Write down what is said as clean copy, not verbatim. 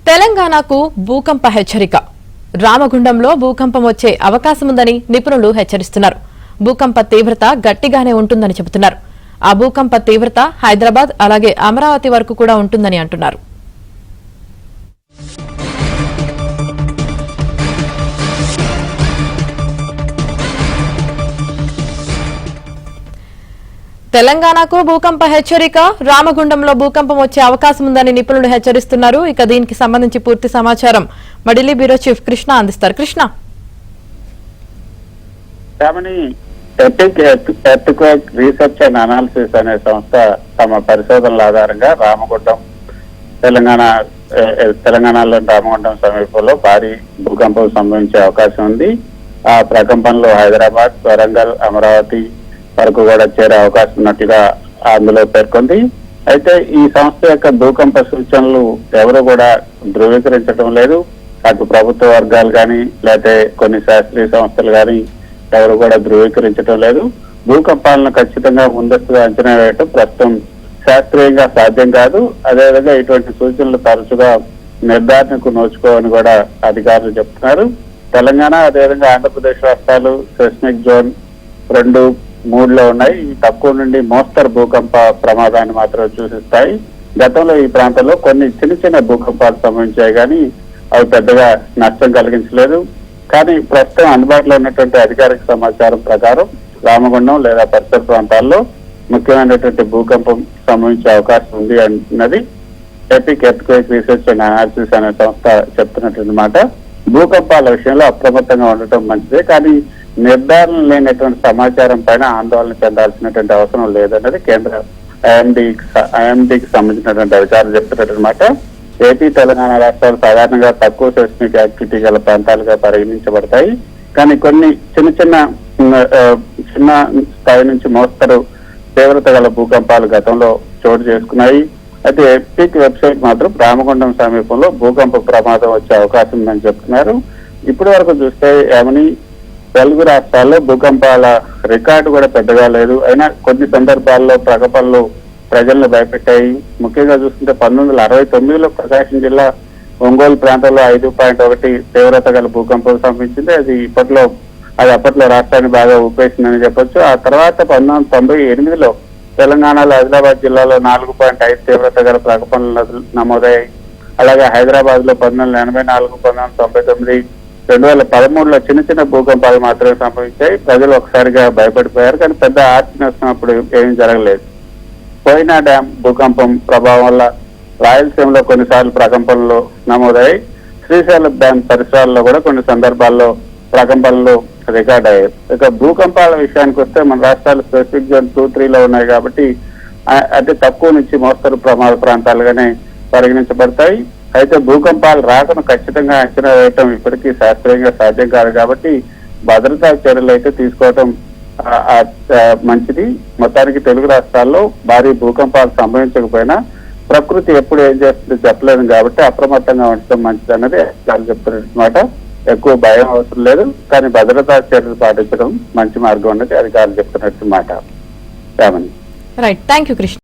తెలంగాణకు భూకంప హెచ్చరిక. రామగుండంలో భూకంపం వచ్చే అవకాశముందని నిపుణులు హెచ్చరిస్తున్నారు. భూకంప తీవ్రత గట్టిగానే ఉంటుందని చెబుతున్నారు. ఆ భూకంప తీవ్రత హైదరాబాద్ అలాగే అమరావతి వరకు కూడా ఉంటుందని అంటున్నారు. తెలంగాణకు భూకంప హెచ్చరిక. రామగుండంలో భూకంపం వచ్చే అవకాశం ఉందని నిపుణులు హెచ్చరిస్తున్నారు. ఇక దీనికి సంబంధించి పూర్తి సమాచారం మా ఢిల్లీ బ్యూరో చీఫ్ కృష్ణ అందిస్తారు. Krishna, epic earthquake research and analysis అనే సంస్థ తమ పరిశోధనల ఆధారంగా రామగుండం తెలంగాణలోని రామగుండం సమీపంలో భారీ భూకంపం సంభవించే అవకాశం ఉంది. ఆ ప్రకంపనలో హైదరాబాద్, వరంగల్, అమరావతి వరకు కూడా చేరే అవకాశం ఉన్నట్లుగా అందులో పేర్కొంది. అయితే ఈ సంస్థ యొక్క భూకంప సూచనలు ఎవరు కూడా ధృవీకరించడం లేదు. అటు ప్రభుత్వ వర్గాలు కానీ లేకపోతే కొన్ని శాస్త్రీయ సంస్థలు కానీ ఎవరు కూడా ధృవీకరించడం లేదు. భూకంపాలను ఖచ్చితంగా ముందస్తుగా అంచనా వేయటం ప్రస్తుతం శాస్త్రీయంగా సాధ్యం కాదు. అదేవిధంగా ఇటువంటి సూచనలు తరచుగా నిర్ధారణకు నోచుకోవని కూడా అధికారులు చెప్తున్నారు. తెలంగాణ అదేవిధంగా ఆంధ్రప్రదేశ్ రాష్ట్రాలు సెస్మిక్ జోన్ 2, 3లో ఉన్నాయి. తక్కువ నుండి మోస్తరు భూకంప ప్రమాదాన్ని మాత్రం సూచిస్తాయి. గతంలో ఈ ప్రాంతంలో కొన్ని చిన్న భూకంపాలు సంభవించాయి కానీ అవి పెద్దగా నష్టం కలిగించలేదు. కానీ ప్రస్తుతం అందుబాటులో ఉన్నటువంటి అధికారిక సమాచారం ప్రకారం రామగుండం లేదా పరిసర ప్రాంతాల్లో ముఖ్యమైనటువంటి భూకంపం సంభవించే అవకాశం ఉంది అన్నది epic earthquake research and analysis అనే సంస్థ చెప్తున్నటువంటి మాట. భూకంపాల విషయంలో అప్రమత్తంగా ఉండటం మంచిదే, కానీ నిర్ధారణ లేనటువంటి సమాచారం పైన ఆందోళన చెందాల్సినటువంటి అవసరం లేదన్నది కేంద్ర ఐఎండీకి సంబంధించినటువంటి అధికారులు చెప్తున్నటువంటి మాట. ఏపీ, తెలంగాణ రాష్ట్రాలు సాధారణంగా తక్కువ సెస్మిక్ యాక్టివిటీ గల ప్రాంతాలుగా పరిగణించబడతాయి. కానీ కొన్ని చిన్న స్థాయి నుంచి మోస్తరు తీవ్రత గల భూకంపాలు గతంలో చోటు చేసుకున్నాయి. అయితే ఎపిక్ వెబ్సైట్ మాత్రం రామగుండం సమీపంలో భూకంప ప్రమాదం వచ్చే అవకాశం ఉందని చెప్తున్నారు. ఇప్పటి వరకు చూస్తే ఏమని తెలుగు రాష్ట్రాల్లో భూకంపాల రికార్డు కూడా పెద్దగా లేదు. అయినా కొన్ని సందర్భాల్లో ప్రకంపనలు ప్రజలను భయపెట్టాయి. ముఖ్యంగా చూస్తుంటే 1969లో ప్రకాశం జిల్లా ఒంగోలు ప్రాంతంలో 5.1 తీవ్రత గల భూకంపం సంభవించింది. అది అప్పట్లో రాష్ట్రాన్ని బాగా ఊపేసిందని చెప్పొచ్చు. ఆ తర్వాత 1998లో తెలంగాణలో ఆదిలాబాద్ జిల్లాలో 4.5 తీవ్రత గల ప్రకంపనలు నమోదయ్యాయి. అలాగే హైదరాబాద్ లో 1984, 1999, 2013లో చిన్న భూకంపాలు మాత్రమే సంభవించాయి. ప్రజలు ఒకసారిగా భయపడిపోయారు, కానీ పెద్ద ఆర్థిక నష్టం అప్పుడు ఏమీ జరగలేదు. కోయినా డ్యామ్ భూకంపం ప్రభావం వల్ల రాయలసీమలో కొన్నిసార్లు ప్రకంపనలు నమోదయ్యాయి. శ్రీశైలం డ్యామ్ పరిసరాల్లో కూడా కొన్ని సందర్భాల్లో ప్రకంపనలు రికార్డ్ అయ్యాయి. ఇక భూకంపాల విషయానికి వస్తే మన రాష్ట్రాలు స్పెసిఫిక్ జోన్ 2, 3లో ఉన్నాయి కాబట్టి అతి తక్కువ నుంచి మోస్తరు ప్రమాద ప్రాంతాలుగానే పరిగణించబడతాయి. అయితే భూకంపాలు రాకను ఖచ్చితంగా అంచనా వేయటం ఇప్పటికీ శాస్త్రీయంగా సాధ్యం కాదు కాబట్టి భద్రతా చర్యలు అయితే తీసుకోవటం మంచిది. మొత్తానికి తెలుగు రాష్ట్రాల్లో భారీ భూకంపాలు సంభవించకపోయినా ప్రకృతి ఎప్పుడు ఏం చేస్తుందో చెప్పలేదు కాబట్టి అప్రమత్తంగా ఉండటం మంచిది అన్నది చెప్తున్నమాట. ఎక్కువ భయం అవసరం లేదు, కానీ భద్రతా చర్యలు పాటించడం మంచి మార్గం అన్నది అధికారులు చెప్తున్నట్టు మాట. Right, thank you Krishna.